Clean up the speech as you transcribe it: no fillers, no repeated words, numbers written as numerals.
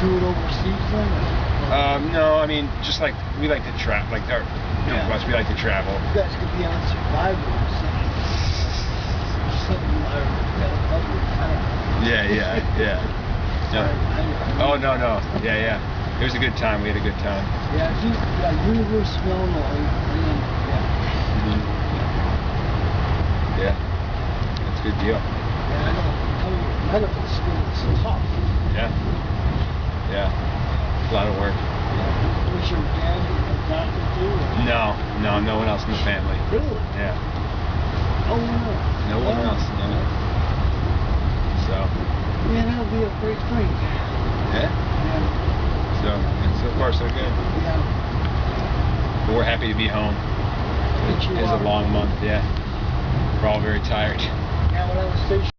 do it overseas then? No, I mean, just like, we like to travel, like, we like to travel. You guys could be on Survivor or something. Something Yeah. No. Oh, no. Yeah. It was a good time. We had a good time. Yeah, Universe Illinois. Yeah. That's a good deal. Yeah, I know. Medical school is tough. Yeah. A lot of work. Was your dad a doctor too? No, no one else in the family. Really? Yeah. Oh, no. No one else, no. So. Man, that'll be a great thing. Yeah. So far so good. Yeah. But we're happy to be home. It was a long month, yeah. We're all very tired. Yeah, when I was stationed